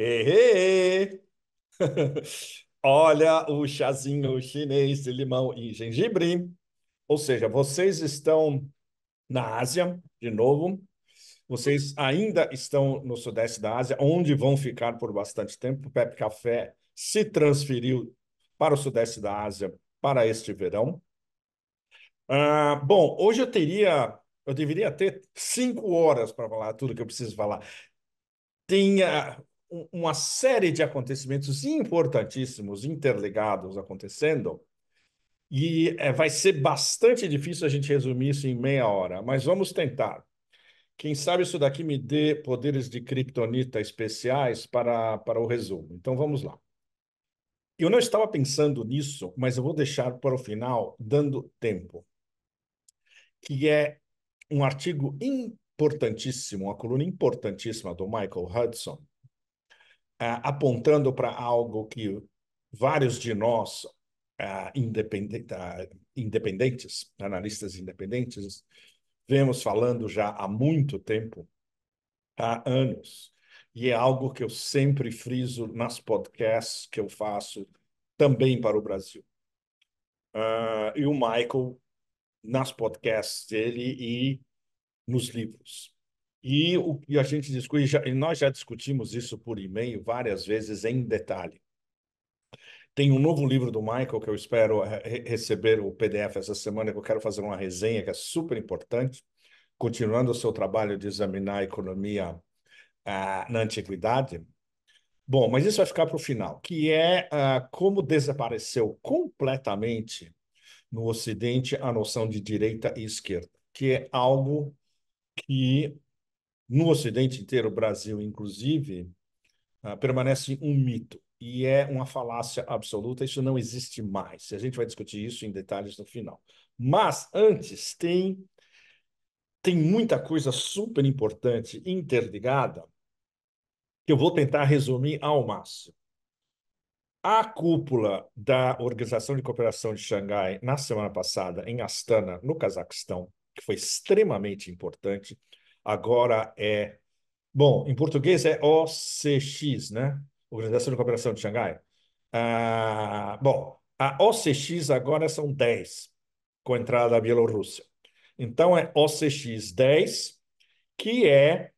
Ê, olha o chazinho chinês de limão e gengibre. Ou seja, vocês estão na Ásia, de novo. Vocês ainda estão no Sudeste da Ásia, onde vão ficar por bastante tempo. O Pepe Café se transferiu para o Sudeste da Ásia para este verão. Bom, hoje eu deveria ter 5 horas para falar tudo que eu preciso falar. Tem uma série de acontecimentos importantíssimos, interligados acontecendo, e vai ser bastante difícil a gente resumir isso em meia hora, mas vamos tentar. Quem sabe isso daqui me dê poderes de criptonita especiais para o resumo. Então vamos lá. Eu não estava pensando nisso, mas eu vou deixar para o final, dando tempo, que é um artigo importantíssimo, uma coluna importantíssima do Michael Hudson, apontando para algo que vários de nós, independentes, analistas independentes, vemos falando já há muito tempo, há anos. E é algo que eu sempre friso nas podcasts que eu faço também para o Brasil. E o Michael, nas podcasts dele e nos livros. E a gente discute, e nós já discutimos isso por e-mail várias vezes em detalhe. Tem um novo livro do Michael que eu espero receber o PDF essa semana, que eu quero fazer uma resenha que é super importante, continuando o seu trabalho de examinar a economia na antiguidade. Bom, mas isso vai ficar para o final, que é como desapareceu completamente no Ocidente a noção de direita e esquerda, que é algo que no Ocidente inteiro, Brasil inclusive, permanece um mito e é uma falácia absoluta. Isso não existe mais. A gente vai discutir isso em detalhes no final. Mas antes tem muita coisa super importante interligada que eu vou tentar resumir ao máximo. A cúpula da Organização de Cooperação de Xangai, na semana passada, em Astana, no Cazaquistão, que foi extremamente importante, agora bom, em português é OCX, né? Organização de Cooperação de Xangai. Bom, a OCX agora são 10, com a entrada da Bielorrússia. Então é OCX 10, que é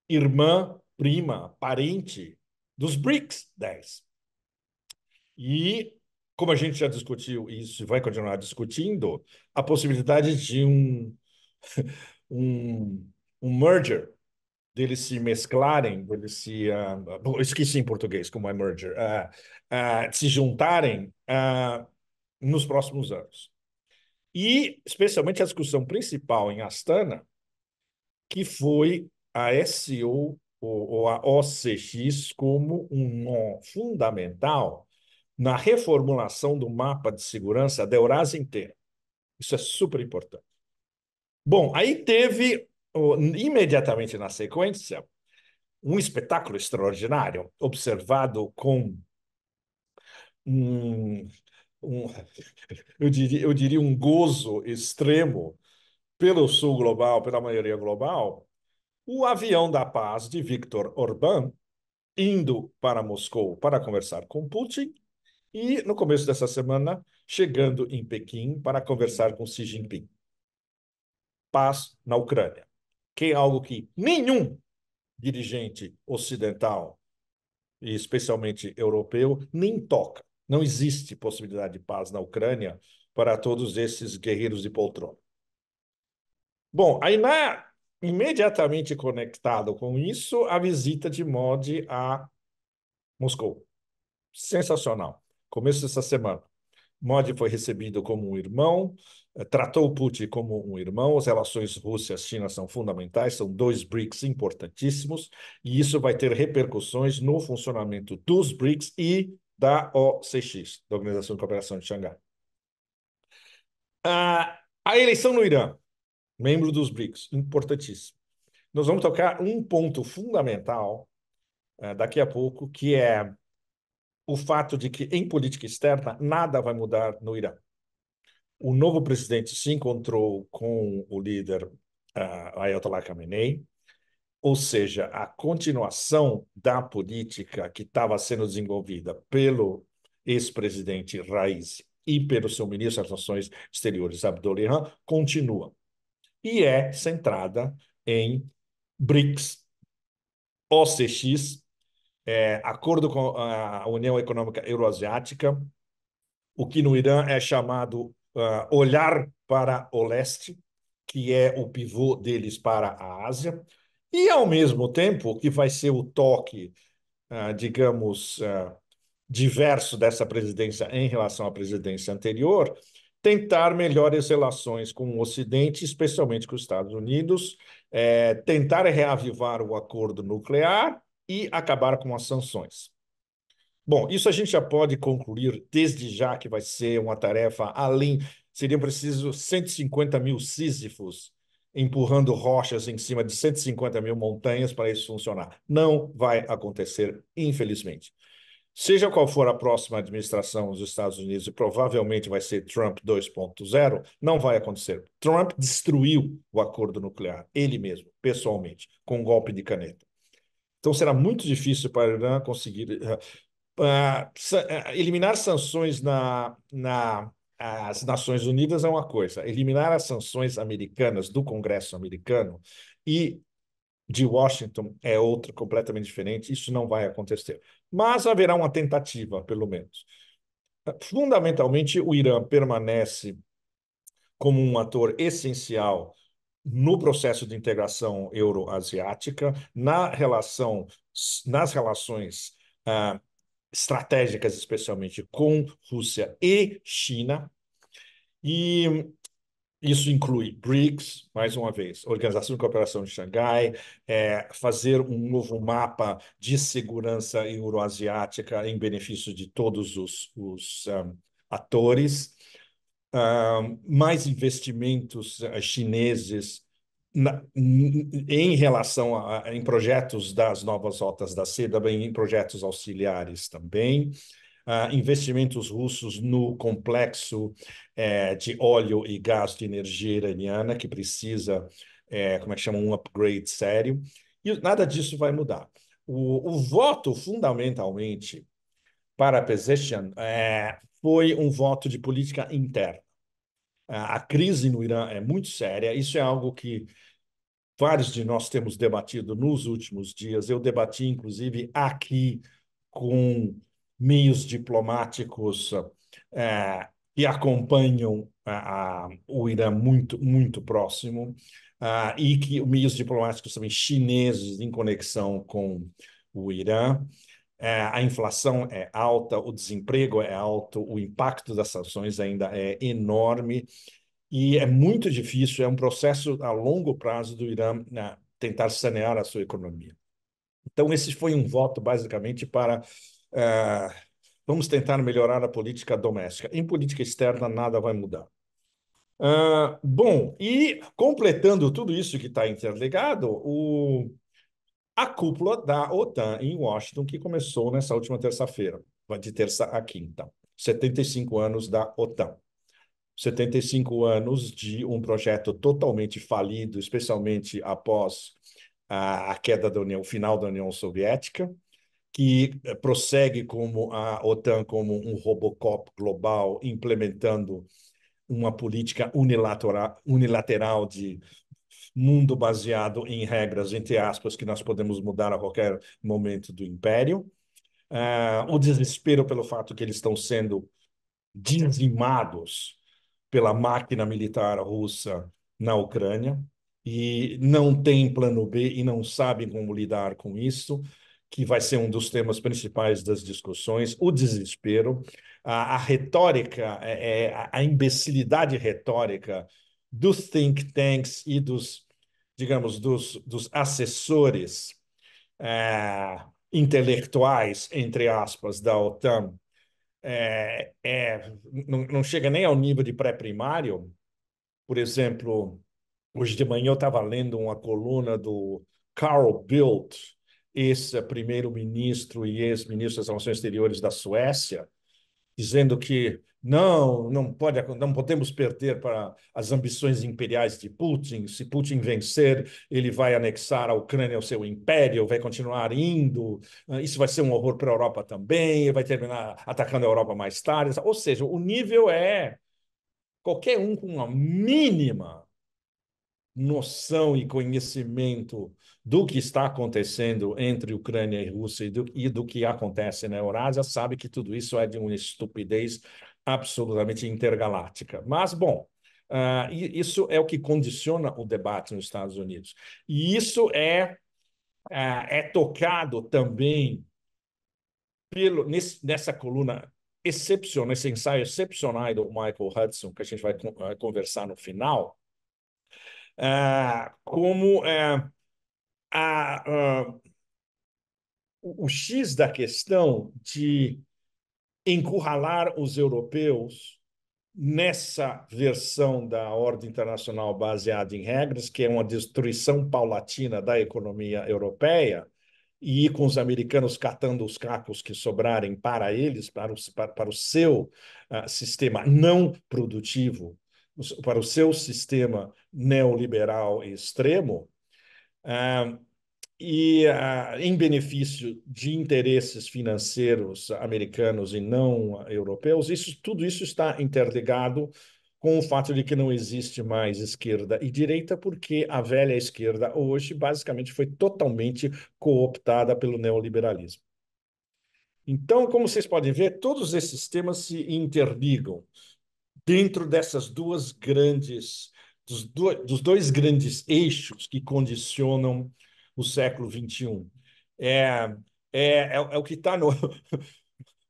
irmã, prima, parente dos BRICS 10. E, como a gente já discutiu isso e vai continuar discutindo, a possibilidade de um, um merger, deles se mesclarem, deles se. Bom, eu esqueci em português como é merger, se juntarem nos próximos anos. E, especialmente, a discussão principal em Astana, que foi a SO ou a OCX como um nó fundamental na reformulação do mapa de segurança da Eurásia inteira. Isso é super importante. Bom, aí teve, imediatamente na sequência, um espetáculo extraordinário, observado com um, um eu diria um gozo extremo pelo Sul global, pela maioria global, o avião da paz de Viktor Orbán indo para Moscou para conversar com Putin e, no começo dessa semana, chegando em Pequim para conversar com Xi Jinping. Paz na Ucrânia, que é algo que nenhum dirigente ocidental, e especialmente europeu, nem toca. Não existe possibilidade de paz na Ucrânia para todos esses guerreiros de poltrona. Bom, imediatamente conectado com isso, a visita de Modi a Moscou. Sensacional. Começo dessa semana. Modi foi recebido como um irmão, tratou Putin como um irmão. As relações Rússia-China são fundamentais, são dois BRICS importantíssimos, e isso vai ter repercussões no funcionamento dos BRICS e da OCX, da Organização de Cooperação de Xangai. A eleição no Irã, membro dos BRICS, importantíssimo. Nós vamos tocar um ponto fundamental daqui a pouco, que é o fato de que, em política externa, nada vai mudar no Irã. O novo presidente se encontrou com o líder Ayatollah Khamenei ou seja, a continuação da política que estava sendo desenvolvida pelo ex-presidente Raisi e pelo seu ministro das Relações Exteriores, Abdul-Rahman, continua. E é centrada em BRICS, OCX, Acordo com a União Econômica Euroasiática, o que no Irã é chamado olhar para o leste, que é o pivô deles para a Ásia, e, ao mesmo tempo, que vai ser o toque, digamos, diverso dessa presidência em relação à presidência anterior, tentar melhores relações com o Ocidente, especialmente com os Estados Unidos, tentar reavivar o acordo nuclear e acabar com as sanções. Bom, isso a gente já pode concluir desde já que vai ser uma tarefa além. Seriam precisos 150 mil Sísifos empurrando rochas em cima de 150 mil montanhas para isso funcionar. Não vai acontecer, infelizmente. Seja qual for a próxima administração dos Estados Unidos, e provavelmente vai ser Trump 2.0, não vai acontecer. Trump destruiu o acordo nuclear, ele mesmo, pessoalmente, com um golpe de caneta. Então será muito difícil para o Irã conseguir eliminar sanções nas Nações Unidas é uma coisa, eliminar as sanções americanas do Congresso americano e de Washington é outra, completamente diferente. Isso não vai acontecer. Mas haverá uma tentativa, pelo menos. Fundamentalmente, o Irã permanece como um ator essencial no processo de integração euroasiática, nas relações ah, estratégicas, especialmente com Rússia e China, e isso inclui BRICS, mais uma vez, Organização de Cooperação de Xangai, fazer um novo mapa de segurança euroasiática em benefício de todos os atores, mais investimentos chineses em relação em projetos das novas rotas da seda, bem em projetos auxiliares também, investimentos russos no complexo de óleo e gás de energia iraniana, que precisa, como é que chama, um upgrade sério, e nada disso vai mudar. O voto, fundamentalmente, para Pezeshkian foi um voto de política interna. A crise no Irã é muito séria, isso é algo que vários de nós temos debatido nos últimos dias. Eu debati, inclusive, aqui com meios diplomáticos que acompanham o Irã muito, muito próximo, e que meios diplomáticos também chineses em conexão com o Irã. A inflação é alta, o desemprego é alto, o impacto das sanções ainda é enorme. E é muito difícil, é um processo a longo prazo do Irã tentar sanear a sua economia. Então, esse foi um voto, basicamente, para vamos tentar melhorar a política doméstica. Em política externa, nada vai mudar. Bom, e completando tudo isso que está interligado, a cúpula da OTAN em Washington, que começou nessa última terça-feira, de terça a quinta. 75 anos da OTAN. 75 anos de um projeto totalmente falido, especialmente após a queda da União, o final da União Soviética, que prossegue como a OTAN como um Robocop global, implementando uma política unilateral de mundo baseado em regras, entre aspas, que nós podemos mudar a qualquer momento do império. O desespero pelo fato que eles estão sendo dizimados pela máquina militar russa na Ucrânia e não tem plano B e não sabem como lidar com isso, que vai ser um dos temas principais das discussões, o desespero, a retórica, a imbecilidade retórica dos think tanks e dos, digamos, dos assessores intelectuais, entre aspas, da OTAN, não chega nem ao nível de pré-primário. Por exemplo, hoje de manhã eu estava lendo uma coluna do Carl Bildt, ex-primeiro-ministro e ex-ministro das Relações Exteriores da Suécia, dizendo que não podemos perder para as ambições imperiais de Putin. Se Putin vencer, ele vai anexar a Ucrânia ao seu império, vai continuar indo. Isso vai ser um horror para a Europa também, vai terminar atacando a Europa mais tarde. Ou seja, o nível é qualquer um com uma mínima noção e conhecimento do que está acontecendo entre Ucrânia e Rússia e do que acontece na Eurásia, sabe que tudo isso é de uma estupidez absolutamente intergaláctica. Mas, bom, isso é o que condiciona o debate nos Estados Unidos. E isso é tocado também nessa coluna excepcional, nesse ensaio excepcional do Michael Hudson, que a gente vai conversar no final, como a, a, o X da questão de encurralar os europeus nessa versão da ordem internacional baseada em regras, que é uma destruição paulatina da economia europeia, e ir com os americanos catando os cacos que sobrarem para eles, para o seu sistema não produtivo, para o seu sistema neoliberal extremo, ah, em benefício de interesses financeiros americanos e não europeus, tudo isso está interligado com o fato de que não existe mais esquerda e direita, porque a velha esquerda hoje basicamente foi totalmente cooptada pelo neoliberalismo. Então, como vocês podem ver, todos esses temas se interligam dentro dessas dos dois grandes eixos que condicionam o século XXI. É, é o que está no.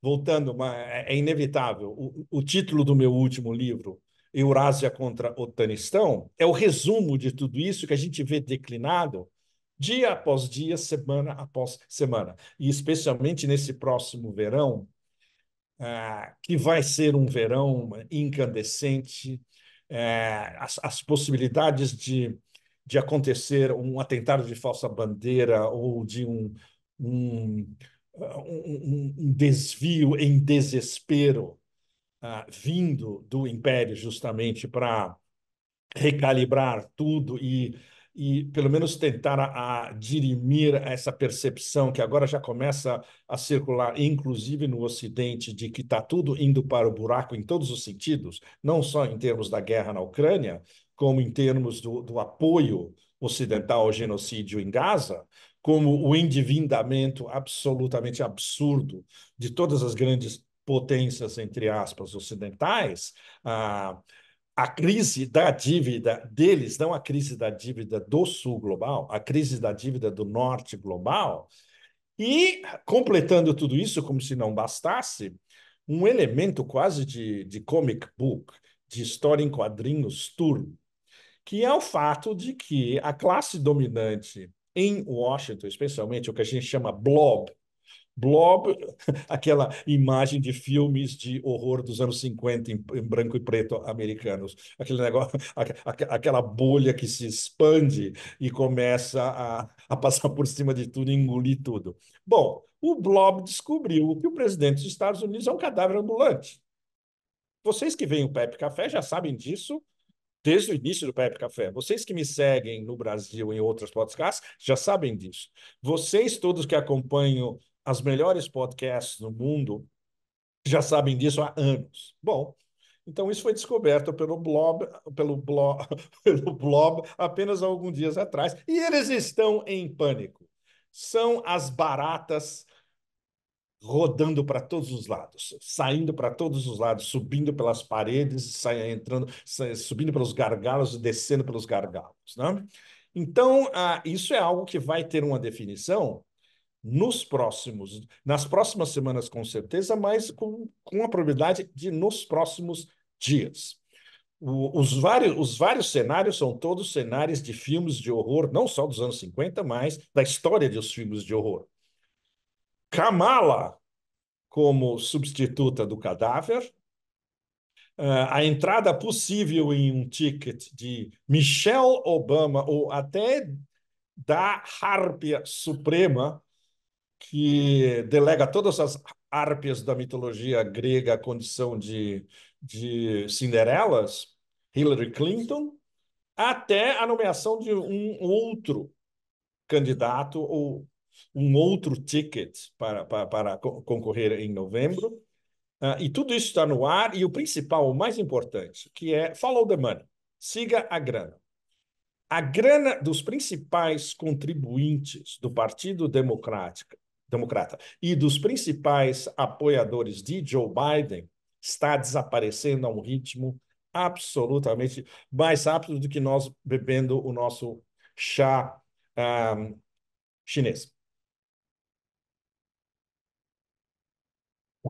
Voltando, é inevitável. O título do meu último livro, Eurásia contra Otanistão, é o resumo de tudo isso que a gente vê declinado dia após dia, semana após semana. E especialmente nesse próximo verão, que vai ser um verão incandescente, as possibilidades de acontecer um atentado de falsa bandeira ou de um desvio em desespero vindo do Império justamente para recalibrar tudo e pelo menos tentar dirimir essa percepção que agora já começa a circular, inclusive no Ocidente, de que está tudo indo para o buraco em todos os sentidos, não só em termos da guerra na Ucrânia, como em termos do apoio ocidental ao genocídio em Gaza, como o endividamento absolutamente absurdo de todas as grandes potências, entre aspas, ocidentais, a crise da dívida deles, não a crise da dívida do Sul global, a crise da dívida do Norte global, e completando tudo isso, como se não bastasse, um elemento quase de comic book, de história em quadrinhos turbo, que é o fato de que a classe dominante em Washington, especialmente o que a gente chama blob, aquela imagem de filmes de horror dos anos 50 em branco e preto americanos. Aquele negócio, aquela bolha que se expande e começa a passar por cima de tudo e engolir tudo. Bom, o Blob descobriu que o presidente dos Estados Unidos é um cadáver ambulante. Vocês que veem o Pepe Café já sabem disso desde o início do Pepe Café. Vocês que me seguem no Brasil e em outros podcasts já sabem disso. Vocês todos que acompanham as melhores podcasts do mundo já sabem disso há anos. Bom, então isso foi descoberto pelo Blob apenas há alguns dias atrás e eles estão em pânico. São as baratas rodando para todos os lados, saindo para todos os lados, subindo pelas paredes, subindo pelos gargalos e descendo pelos gargalos, né? Então, isso é algo que vai ter uma definição nas próximas semanas, com certeza, mas com a probabilidade de nos próximos dias. Os vários cenários são todos cenários de filmes de horror, não só dos anos 50, mas da história dos filmes de horror. Kamala como substituta do cadáver, a entrada possível em um ticket de Michelle Obama ou até da Hárpia Suprema, que delega todas as árpias da mitologia grega, a condição de Cinderelas, Hillary Clinton, até a nomeação de um outro candidato ou um outro ticket para concorrer em novembro. E tudo isso está no ar, e o principal, o mais importante, que é follow the money, siga a grana. A grana dos principais contribuintes do Partido Democrata e dos principais apoiadores de Joe Biden está desaparecendo a um ritmo absolutamente mais rápido do que nós bebendo o nosso chá chinês.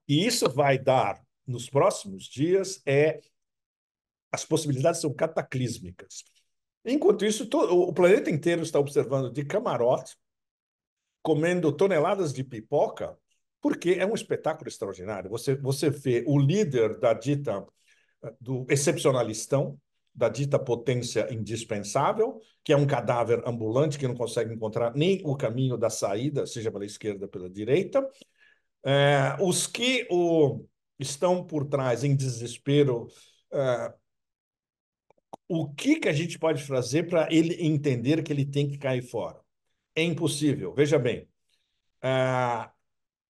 E isso vai dar, nos próximos dias, as possibilidades são cataclísmicas. Enquanto isso, o planeta inteiro está observando de camarote, comendo toneladas de pipoca, porque é um espetáculo extraordinário. Você vê o líder da dita, do excepcionalistão, da dita potência indispensável, que é um cadáver ambulante que não consegue encontrar nem o caminho da saída, seja pela esquerda ou pela direita. Os que estão por trás em desespero, o que a gente pode fazer para ele entender que ele tem que cair fora? É impossível. Veja bem, ah,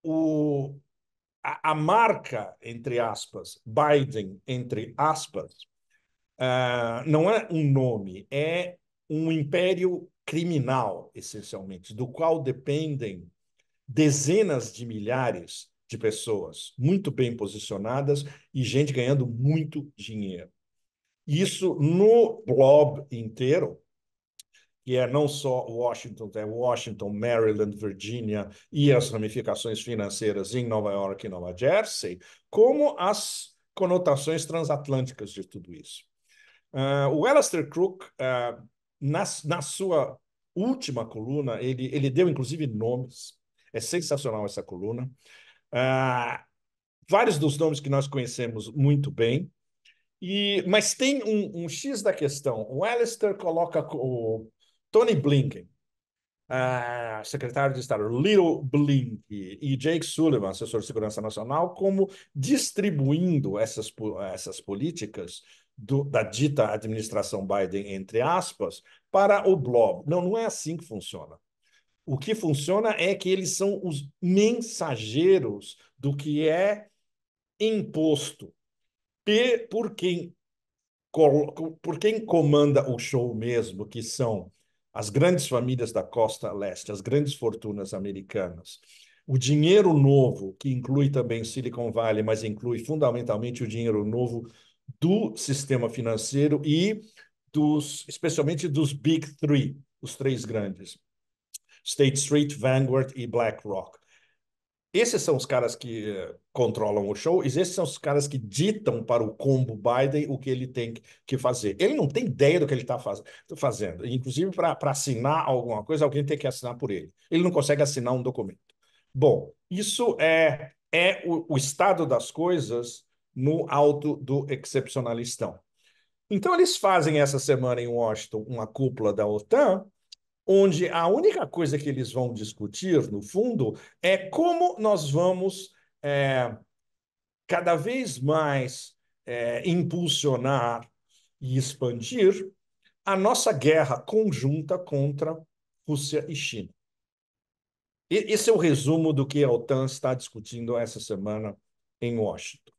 o, a marca, entre aspas, Biden, entre aspas, não é um nome, é um império criminal, essencialmente, do qual dependem dezenas de milhares de pessoas muito bem posicionadas e gente ganhando muito dinheiro. Isso no globo inteiro, que é não só Washington, é Washington, Maryland, Virgínia e as ramificações financeiras em Nova York e Nova Jersey, como as conotações transatlânticas de tudo isso. O Alastair Crooke, na sua última coluna, ele deu inclusive nomes, é sensacional essa coluna. Vários dos nomes que nós conhecemos muito bem, mas tem um X da questão. O Alastair coloca o Tony Blinken, secretário de Estado, Little Blinken e Jake Sullivan, assessor de segurança nacional, como distribuindo essas políticas da dita administração Biden, entre aspas, para o blob. Não, não é assim que funciona. O que funciona é que eles são os mensageiros do que é imposto por quem comanda o show mesmo, que são as grandes famílias da costa leste, as grandes fortunas americanas. O dinheiro novo, que inclui também Silicon Valley, mas inclui fundamentalmente o dinheiro novo do sistema financeiro e especialmente dos Big Three, os três grandes, State Street, Vanguard e BlackRock. Esses são os caras que controlam o show, e esses são os caras que ditam para o combo Biden o que ele tem que fazer. Ele não tem ideia do que ele está fazendo. Inclusive, para assinar alguma coisa, alguém tem que assinar por ele. Ele não consegue assinar um documento. Bom, isso é o estado das coisas no alto do excepcionalistão. Então, eles fazem essa semana em Washington uma cúpula da OTAN, onde a única coisa que eles vão discutir, no fundo, é como nós vamos cada vez mais impulsionar e expandir a nossa guerra conjunta contra Rússia e China. Esse é o resumo do que a OTAN está discutindo essa semana em Washington.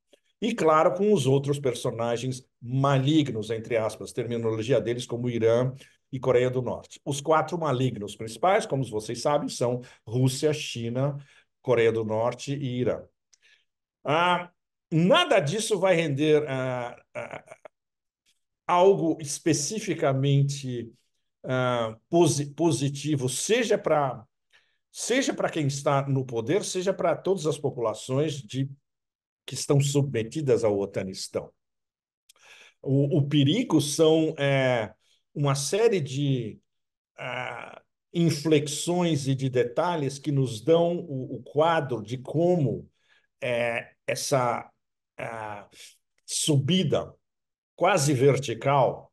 E, claro, com os outros personagens malignos, entre aspas, terminologia deles como Irã e Coreia do Norte. Os quatro malignos principais, como vocês sabem, são Rússia, China, Coreia do Norte e Irã. Nada disso vai render algo especificamente positivo, seja para quem está no poder, seja para todas as populações que estão submetidas ao OTANistão. O perigo são uma série de inflexões e de detalhes que nos dão o quadro de como essa subida quase vertical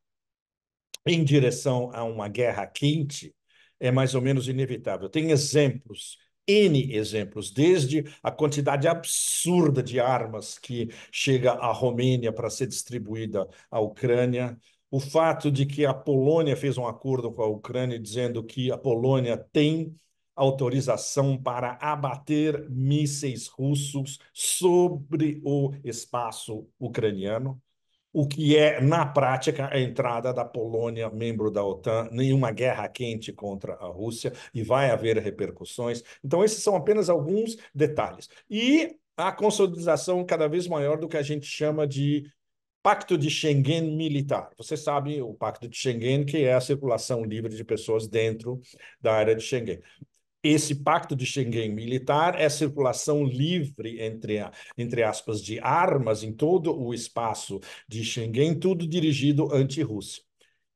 em direção a uma guerra quente é mais ou menos inevitável. Tem exemplos N exemplos, desde a quantidade absurda de armas que chega à Romênia para ser distribuída à Ucrânia, o fato de que a Polônia fez um acordo com a Ucrânia dizendo que a Polônia tem autorização para abater mísseis russos sobre o espaço ucraniano, o que é, na prática, a entrada da Polônia, membro da OTAN, em uma guerra quente contra a Rússia, e vai haver repercussões. Então, esses são apenas alguns detalhes. E a consolidação cada vez maior do que a gente chama de Pacto de Schengen militar. Você sabe o Pacto de Schengen, que é a circulação livre de pessoas dentro da área de Schengen. Esse pacto de Schengen militar é circulação livre, entre aspas, de armas em todo o espaço de Schengen, tudo dirigido anti-Rússia.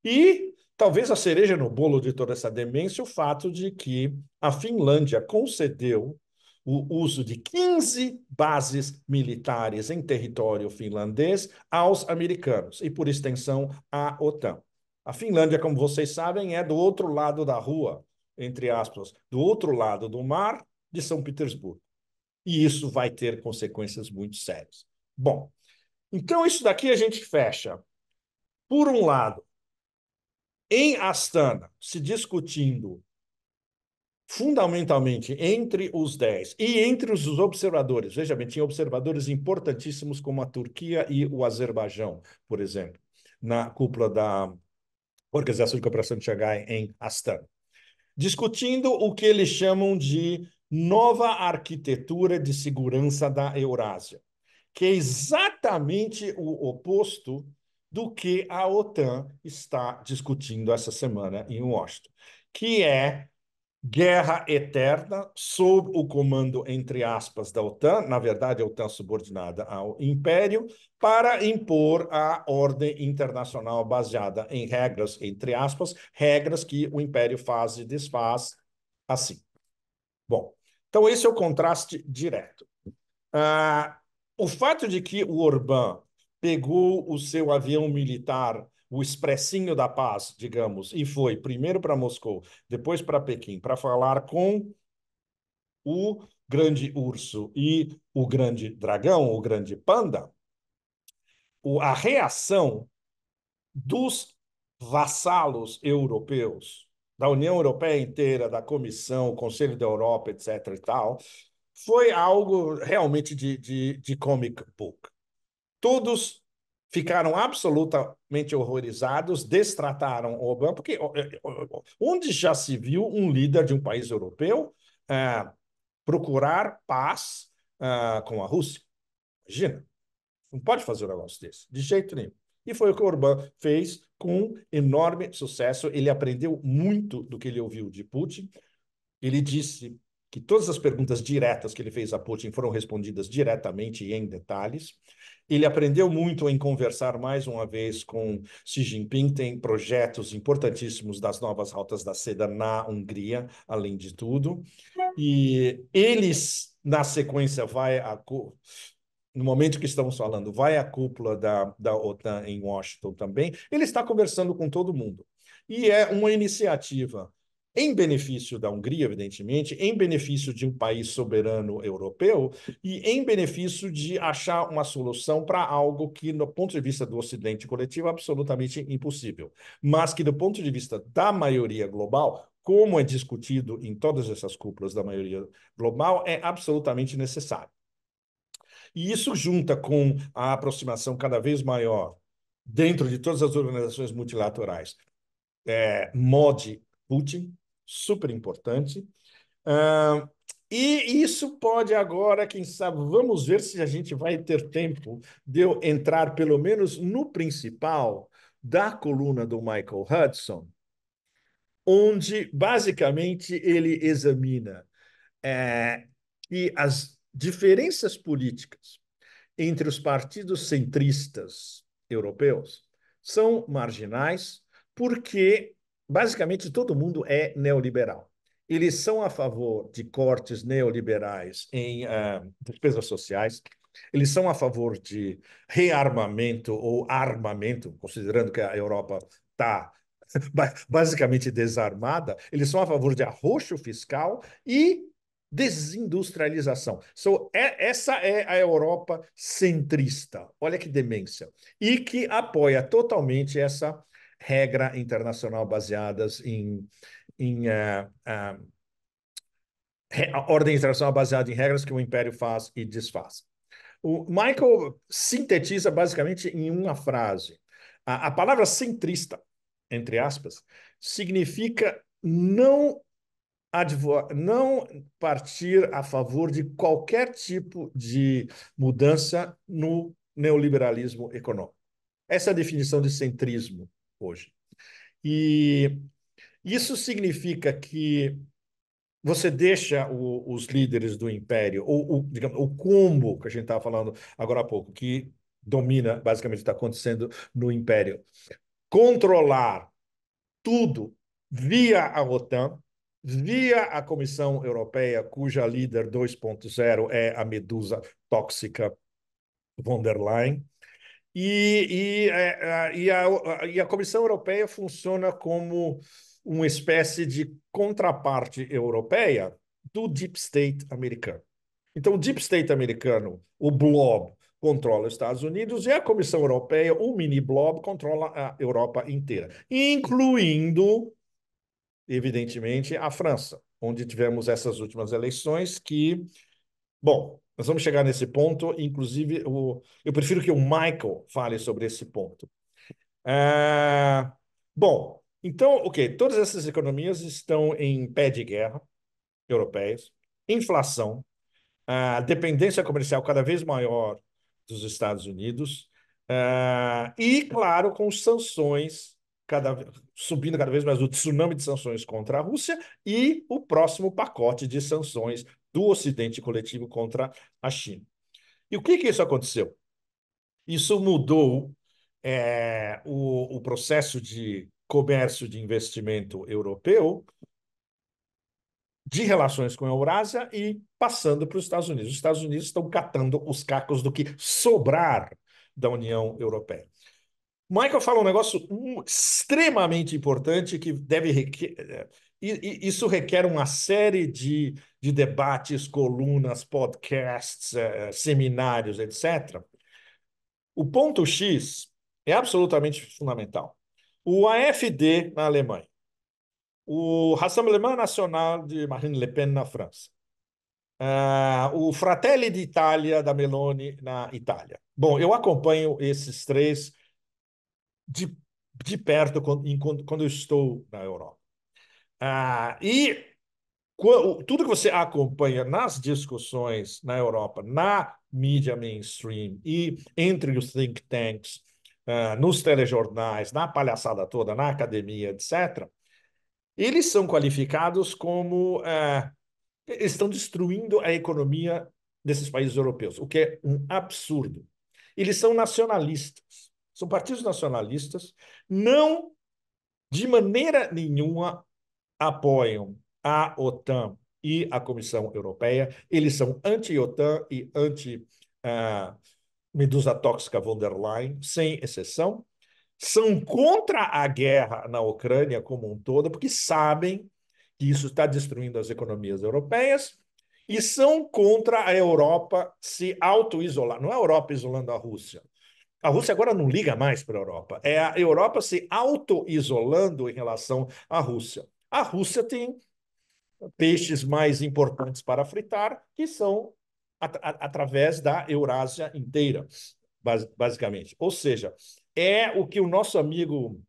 E talvez a cereja no bolo de toda essa demência, o fato de que a Finlândia concedeu o uso de 15 bases militares em território finlandês aos americanos e, por extensão, à OTAN. A Finlândia, como vocês sabem, é do outro lado da rua, entre aspas, do outro lado do mar de São Petersburgo. E isso vai ter consequências muito sérias. Bom, então isso daqui a gente fecha. Por um lado, em Astana, se discutindo fundamentalmente entre os 10 e entre os observadores. Veja bem, tinha observadores importantíssimos como a Turquia e o Azerbaijão, por exemplo, na cúpula da Organização de Cooperação de Xangai em Astana, discutindo o que eles chamam de nova arquitetura de segurança da Eurásia, que é exatamente o oposto do que a OTAN está discutindo essa semana em Washington, que é guerra eterna sob o comando, entre aspas, da OTAN, na verdade, a OTAN subordinada ao Império, para impor a ordem internacional baseada em regras, entre aspas, regras que o Império faz e desfaz assim. Bom, então esse é o contraste direto. Ah, o fato de que o Orbán pegou o seu avião militar, o Expressinho da Paz, digamos, e foi primeiro para Moscou, depois para Pequim, para falar com o grande urso e o grande dragão, o grande panda, a reação dos vassalos europeus, da União Europeia inteira, da Comissão, Conselho da Europa, etc. e tal, foi algo realmente de comic book. Todos ficaram absolutamente horrorizados, destrataram o Obama, porque onde já se viu um líder de um país europeu procurar paz com a Rússia? Imagina, não pode fazer um negócio desse, de jeito nenhum. E foi o que o Orbán fez com enorme sucesso. Ele aprendeu muito do que ele ouviu de Putin. Ele disse que todas as perguntas diretas que ele fez a Putin foram respondidas diretamente e em detalhes. Ele aprendeu muito em conversar mais uma vez com Xi Jinping, tem projetos importantíssimos das novas rotas da seda na Hungria, além de tudo. E eles, na sequência, no momento que estamos falando, vai à cúpula da OTAN em Washington também. Ele está conversando com todo mundo. E é uma iniciativa em benefício da Hungria, evidentemente, em benefício de um país soberano europeu e em benefício de achar uma solução para algo que, do ponto de vista do Ocidente coletivo, é absolutamente impossível, mas que, do ponto de vista da maioria global, como é discutido em todas essas cúpulas da maioria global, é absolutamente necessário. E isso junta com a aproximação cada vez maior dentro de todas as organizações multilaterais, MOD Putin, super importante. Uh, e isso pode agora, quem sabe, vamos ver se a gente vai ter tempo de eu entrar pelo menos no principal da coluna do Michael Hudson, onde basicamente ele examina que as diferenças políticas entre os partidos centristas europeus são marginais, porque basicamente todo mundo é neoliberal. Eles são a favor de cortes neoliberais em despesas sociais, eles são a favor de rearmamento ou armamento, considerando que a Europa está basicamente desarmada, eles são a favor de arroxo fiscal e desindustrialização. Essa é a Europa centrista. Olha que demência. E que apoia totalmente essa regra internacional baseadas em a ordem internacional baseada em regras que o império faz e desfaz. O Michael sintetiza basicamente em uma frase. A palavra centrista, entre aspas, significa não partir a favor de qualquer tipo de mudança no neoliberalismo econômico. Essa é a definição de centrismo hoje. E isso significa que você deixa os líderes do império, ou digamos, o combo que a gente estava falando agora há pouco, que domina basicamente o que está acontecendo no império, controlar tudo via a OTAN, via a Comissão Europeia, cuja líder 2.0 é a medusa tóxica von der Leyen. E a Comissão Europeia funciona como uma espécie de contraparte europeia do Deep State americano. Então, o Deep State americano, o blob, controla os Estados Unidos e a Comissão Europeia, o mini blob, controla a Europa inteira, incluindo, evidentemente, a França, onde tivemos essas últimas eleições que, bom, nós vamos chegar nesse ponto, inclusive eu prefiro que o Michael fale sobre esse ponto. Bom, então, ok, todas essas economias estão em pé de guerra, europeias, inflação, a dependência comercial cada vez maior dos Estados Unidos, e, claro, com sanções subindo cada vez mais o tsunami de sanções contra a Rússia e o próximo pacote de sanções do Ocidente coletivo contra a China. E o que isso aconteceu? Isso mudou o processo de comércio de investimento europeu de relações com a Eurásia e passando para os Estados Unidos. Os Estados Unidos estão catando os cacos do que sobrar da União Europeia. Michael fala um negócio extremamente importante que deve requer. Isso requer uma série de debates, colunas, podcasts, seminários, etc. O ponto X é absolutamente fundamental. O AfD na Alemanha, o Rassemblement National de Marine Le Pen na França, o Fratelli d'Italia da Meloni na Itália. Bom, eu acompanho esses três de perto quando eu estou na Europa. E tudo que você acompanha nas discussões na Europa, na mídia mainstream e entre os think tanks, nos telejornais, na palhaçada toda, na academia, etc., eles são qualificados como estão destruindo a economia desses países europeus, o que é um absurdo. Eles são nacionalistas, são partidos nacionalistas, não de maneira nenhuma apoiam a OTAN e a Comissão Europeia. Eles são anti-OTAN e anti-medusa tóxica von der Leyen, sem exceção. São contra a guerra na Ucrânia como um todo, porque sabem que isso está destruindo as economias europeias, e são contra a Europa se auto-isolar. Não é a Europa isolando a Rússia. A Rússia agora não liga mais para a Europa. É a Europa se auto-isolando em relação à Rússia. A Rússia tem peixes mais importantes para fritar, que são através da Eurásia inteira, basicamente. Ou seja, é o que o nosso amigo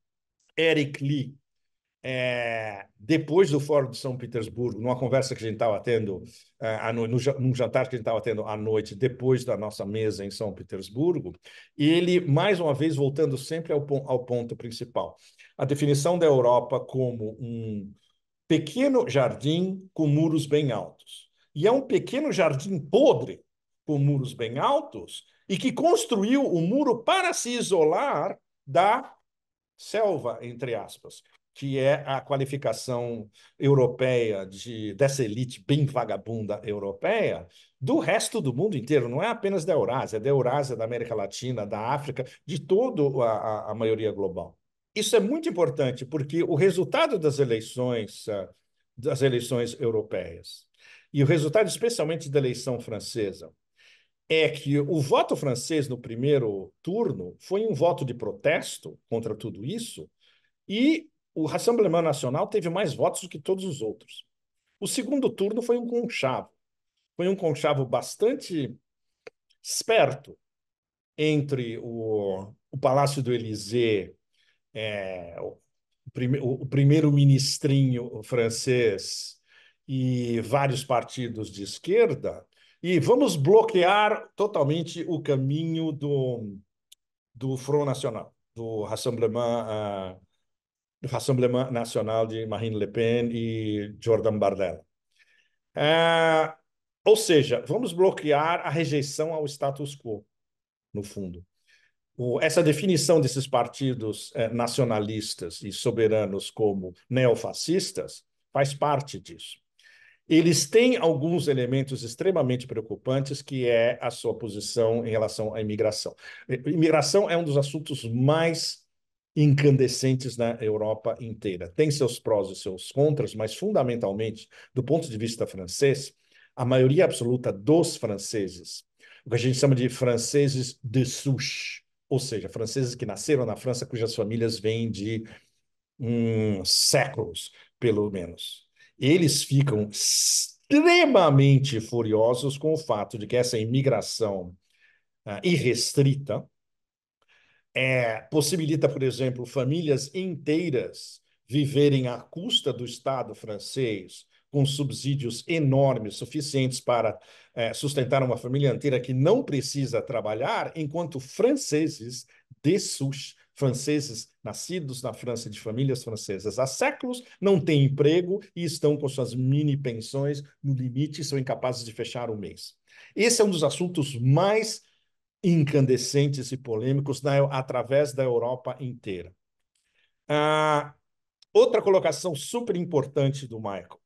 Eric Lee, depois do Fórum de São Petersburgo, numa conversa que a gente estava tendo, num jantar que a gente estava tendo à noite, depois da nossa mesa em São Petersburgo, e ele, mais uma vez, voltando sempre ao ponto principal. A definição da Europa como um pequeno jardim com muros bem altos. E é um pequeno jardim podre com muros bem altos e que construiu o muro para se isolar da selva, entre aspas, que é a qualificação europeia dessa elite bem vagabunda europeia do resto do mundo inteiro, não é apenas da Eurásia, da América Latina, da África, de toda a maioria global. Isso é muito importante, porque o resultado das eleições europeias e o resultado especialmente da eleição francesa, é que o voto francês no primeiro turno foi um voto de protesto contra tudo isso, e o Rassemblement Nacional teve mais votos do que todos os outros. O segundo turno foi um conchavo bastante esperto entre o Palácio do Élysée, o primeiro-ministrinho francês e vários partidos de esquerda, e vamos bloquear totalmente o caminho do Front National, do Rassemblement Nacional de Marine Le Pen e Jordan Bardella. É, ou seja, vamos bloquear a rejeição ao status quo, no fundo. Essa definição desses partidos nacionalistas e soberanos como neofascistas faz parte disso. Eles têm alguns elementos extremamente preocupantes, que é a sua posição em relação à imigração. Imigração é um dos assuntos mais incandescentes na Europa inteira. Tem seus prós e seus contras, mas fundamentalmente, do ponto de vista francês, a maioria absoluta dos franceses, o que a gente chama de franceses de souche, ou seja, franceses que nasceram na França, cujas famílias vêm de séculos, pelo menos. Eles ficam extremamente furiosos com o fato de que essa imigração irrestrita possibilita, por exemplo, famílias inteiras viverem à custa do Estado francês, com subsídios enormes, suficientes para sustentar uma família inteira que não precisa trabalhar, enquanto franceses de souche, franceses nascidos na França, de famílias francesas há séculos, não têm emprego e estão com suas mini pensões no limite e são incapazes de fechar o mês. Esse é um dos assuntos mais incandescentes e polêmicos através da Europa inteira. Outra colocação super importante do Michael.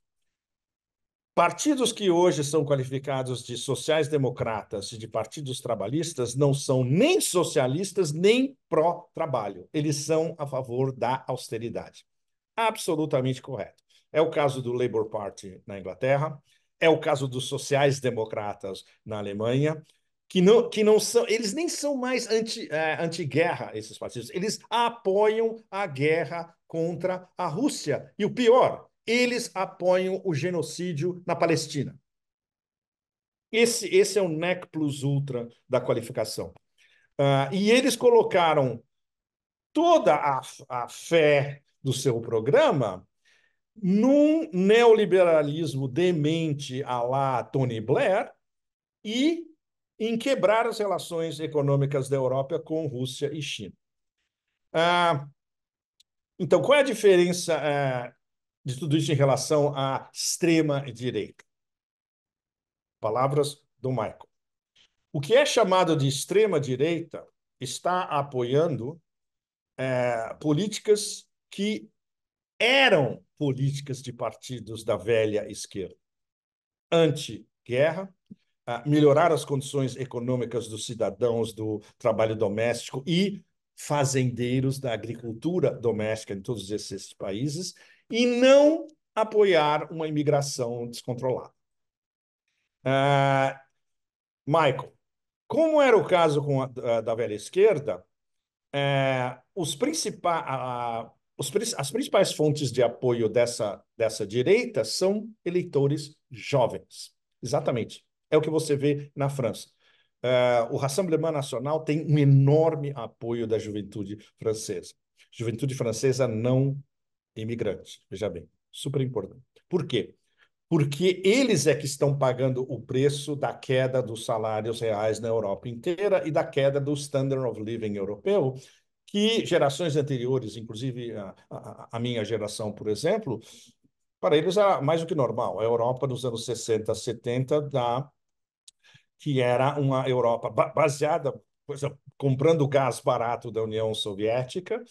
Partidos que hoje são qualificados de sociais-democratas e de partidos trabalhistas não são nem socialistas nem pró-trabalho. Eles são a favor da austeridade. Absolutamente correto. É o caso do Labour Party na Inglaterra, é o caso dos sociais-democratas na Alemanha, que não são, eles nem são mais anti-guerra, esses partidos, eles apoiam a guerra contra a Rússia. E o pior, eles apoiam o genocídio na Palestina. Esse é o nec plus ultra da qualificação. E eles colocaram toda a fé do seu programa num neoliberalismo demente à la Tony Blair e em quebrar as relações econômicas da Europa com Rússia e China. Então, qual é a diferença de tudo isso em relação à extrema-direita? Palavras do Michael. O que é chamado de extrema-direita está apoiando políticas que eram políticas de partidos da velha esquerda. Anti-guerra, melhorar as condições econômicas dos cidadãos do trabalho doméstico e fazendeiros da agricultura doméstica em todos esses países, e não apoiar uma imigração descontrolada. Michael, como era o caso da velha esquerda, as principais fontes de apoio dessa direita são eleitores jovens. Exatamente. É o que você vê na França. O Rassemblement Nacional tem um enorme apoio da juventude francesa. Juventude francesa não imigrante, veja bem, super importante. Por quê? Porque eles é que estão pagando o preço da queda dos salários reais na Europa inteira e da queda do standard of living europeu, que gerações anteriores, inclusive a minha geração, por exemplo, para eles era mais do que normal. A Europa nos anos 60, 70, que era uma Europa baseada, por exemplo, comprando gás barato da União Soviética,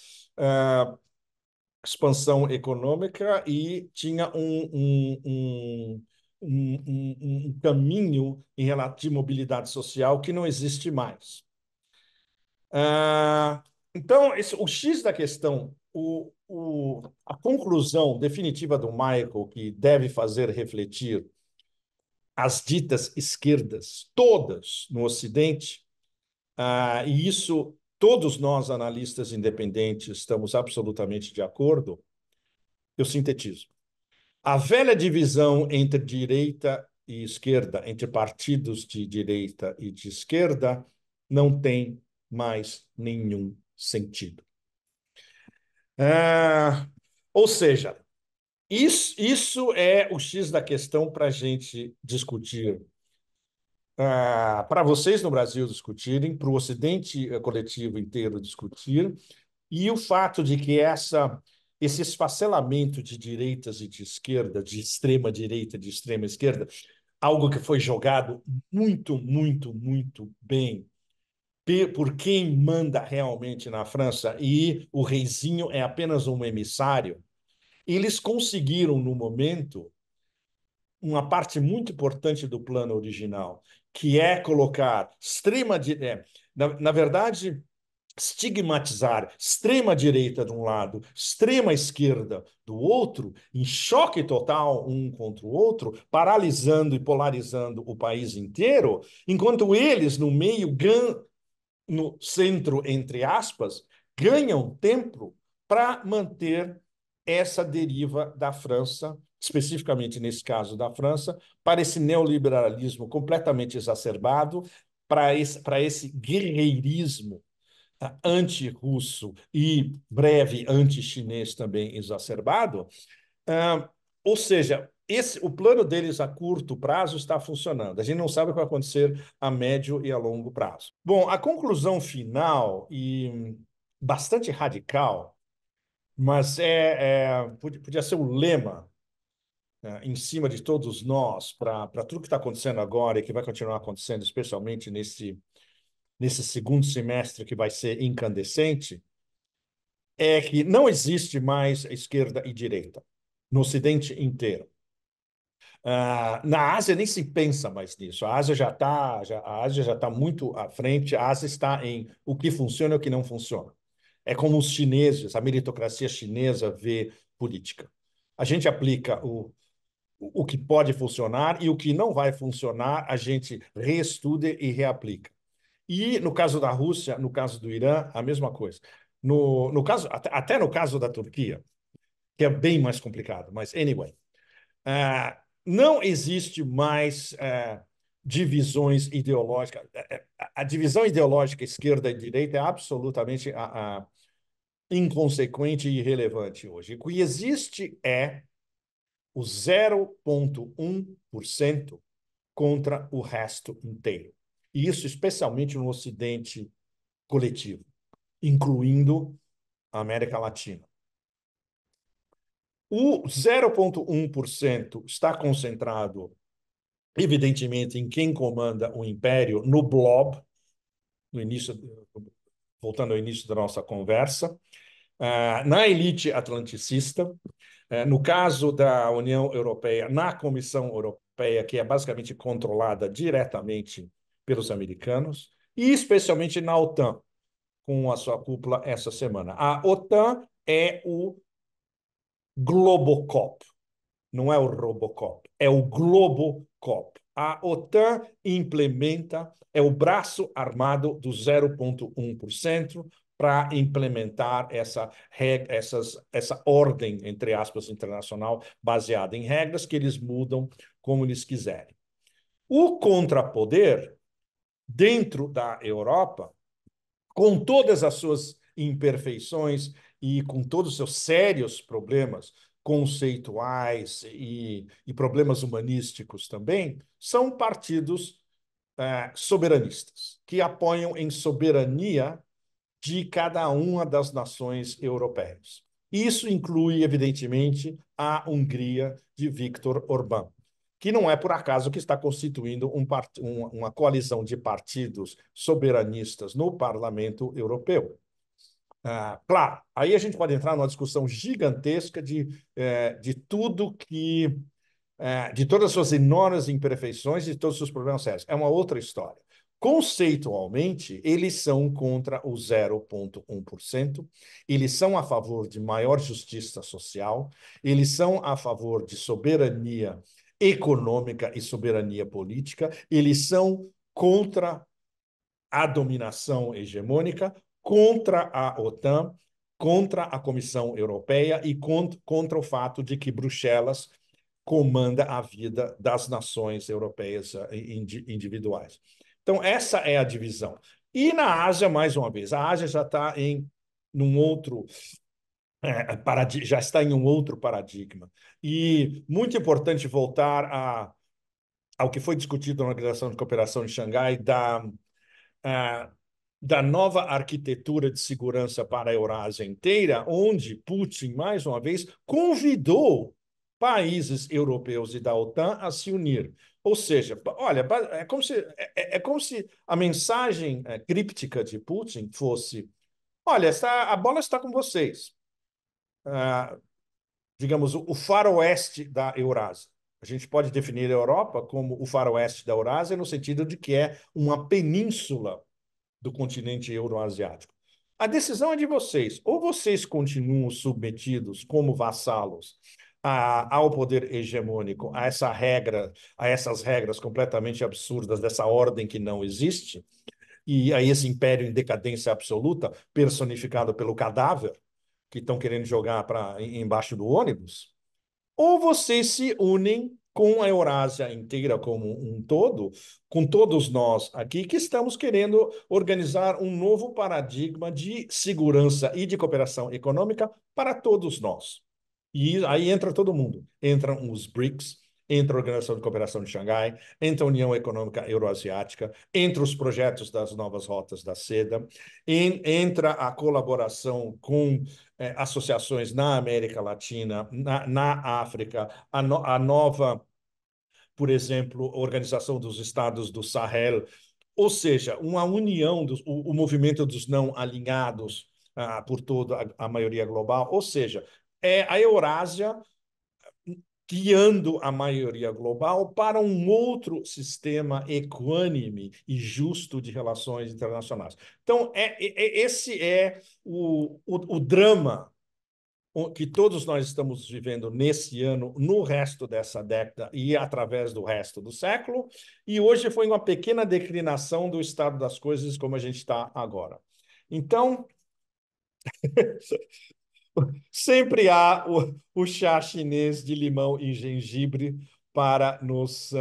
expansão econômica, e tinha um caminho de mobilidade social que não existe mais. Então, o X da questão, a conclusão definitiva do Michael, que deve fazer refletir as ditas esquerdas, todas no Ocidente, e isso todos nós, analistas independentes, estamos absolutamente de acordo, eu sintetizo. A velha divisão entre direita e esquerda, entre partidos de direita e de esquerda, não tem mais nenhum sentido. Ou seja, isso é o X da questão para a gente discutir, para vocês no Brasil discutirem, para o Ocidente coletivo inteiro discutir, e o fato de que esse esfacelamento de direitas e de esquerda, de extrema direita e de extrema esquerda, algo que foi jogado muito, muito, muito bem por quem manda realmente na França, e o reizinho é apenas um emissário, eles conseguiram, no momento, uma parte muito importante do plano original, que é colocar na verdade, estigmatizar extrema-direita de um lado, extrema-esquerda do outro, em choque total um contra o outro, paralisando e polarizando o país inteiro, enquanto eles, no meio, no centro, entre aspas, ganham tempo para manter essa deriva da França, especificamente nesse caso da França, para esse neoliberalismo completamente exacerbado, para esse guerreirismo anti-russo e breve anti-chinês também exacerbado. Ou seja, o plano deles a curto prazo está funcionando. A gente não sabe o que vai acontecer a médio e a longo prazo. Bom, a conclusão final, e bastante radical, mas podia ser o lema em cima de todos nós para tudo que está acontecendo agora e que vai continuar acontecendo, especialmente nesse segundo semestre que vai ser incandescente, é que não existe mais esquerda e direita no Ocidente inteiro. Na Ásia nem se pensa mais nisso. A Ásia já está muito à frente. A Ásia está em o que funciona e o que não funciona. É como os chineses, a meritocracia chinesa vê política. A gente aplica o que pode funcionar e o que não vai funcionar, a gente reestuda e reaplica. E no caso da Rússia, no caso do Irã, a mesma coisa. No caso, até no caso da Turquia, que é bem mais complicado, mas anyway. Não existe mais divisões ideológicas. A divisão ideológica esquerda e direita é absolutamente inconsequente e irrelevante hoje. O que existe é o 0,1% contra o resto inteiro. E isso especialmente no Ocidente coletivo, incluindo a América Latina. O 0,1% está concentrado, evidentemente, em quem comanda o império no blob, no início, voltando ao início da nossa conversa, na elite atlanticista, no caso da União Europeia, na Comissão Europeia, que é basicamente controlada diretamente pelos americanos, e especialmente na OTAN, com a sua cúpula essa semana. A OTAN é o Globocop, não é o Robocop, é o Globocop. A OTAN implementa, é o braço armado do 0,1% para implementar essa ordem, entre aspas, internacional, baseada em regras que eles mudam como eles quiserem. O contrapoder, dentro da Europa, com todas as suas imperfeições e com todos os seus sérios problemas conceituais e problemas humanísticos também, são partidos soberanistas, que apoiam em soberania de cada uma das nações europeias. Isso inclui, evidentemente, a Hungria de Viktor Orbán, que não é por acaso que está constituindo uma coalizão de partidos soberanistas no Parlamento Europeu. Claro, aí a gente pode entrar numa discussão gigantesca de tudo de todas as suas enormes imperfeições e de todos os seus problemas sérios. É uma outra história. Conceitualmente, eles são contra o 0,1%, eles são a favor de maior justiça social, eles são a favor de soberania econômica e soberania política, eles são contra a dominação hegemônica, contra a OTAN, contra a Comissão Europeia e contra o fato de que Bruxelas comanda a vida das nações europeias individuais. Então, essa é a divisão. E na Ásia, mais uma vez, a Ásia já está em num outro já está em um outro paradigma. E muito importante voltar ao que foi discutido na Organização de Cooperação de Xangai a, da nova arquitetura de segurança para a Eurásia inteira, onde Putin, mais uma vez, convidou países europeus e da OTAN a se unir. Ou seja, olha, é como se a mensagem críptica de Putin fosse: olha, a bola está com vocês. Ah, digamos, o faroeste da Eurásia. A gente pode definir a Europa como o faroeste da Eurásia no sentido de que é uma península do continente euroasiático. A decisão é de vocês. Ou vocês continuam submetidos como vassalos ao poder hegemônico, a essas regras completamente absurdas dessa ordem que não existe, e a esse império em decadência absoluta, personificado pelo cadáver, que estão querendo jogar embaixo do ônibus, ou vocês se unem com a Eurásia inteira como um todo, com todos nós aqui que estamos querendo organizar um novo paradigma de segurança e de cooperação econômica para todos nós. E aí entra todo mundo. Entram os BRICS, entra a Organização de Cooperação de Xangai, entra a União Econômica Euroasiática, entra os projetos das novas rotas da seda, entra a colaboração com associações na América Latina, na África, a nova, por exemplo, Organização dos Estados do Sahel, ou seja, uma união, o movimento dos não alinhados por toda a maioria global, ou seja, é a Eurásia guiando a maioria global para um outro sistema equânime e justo de relações internacionais. Então, esse é o drama que todos nós estamos vivendo nesse ano, no resto dessa década e através do resto do século, e hoje foi uma pequena declinação do estado das coisas como a gente está agora. Então, sempre há o chá chinês de limão e gengibre para nos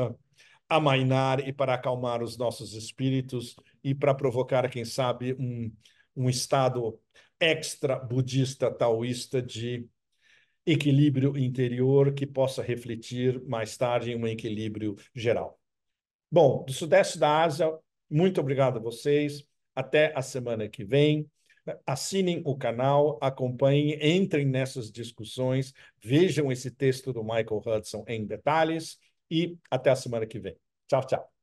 amainar e para acalmar os nossos espíritos e para provocar, quem sabe, um estado extra budista taoísta de equilíbrio interior que possa refletir mais tarde em um equilíbrio geral. Bom, do Sudeste da Ásia, muito obrigado a vocês. Até a semana que vem. Assinem o canal, acompanhem, entrem nessas discussões, vejam esse texto do Michael Hudson em detalhes e até a semana que vem. Tchau, tchau.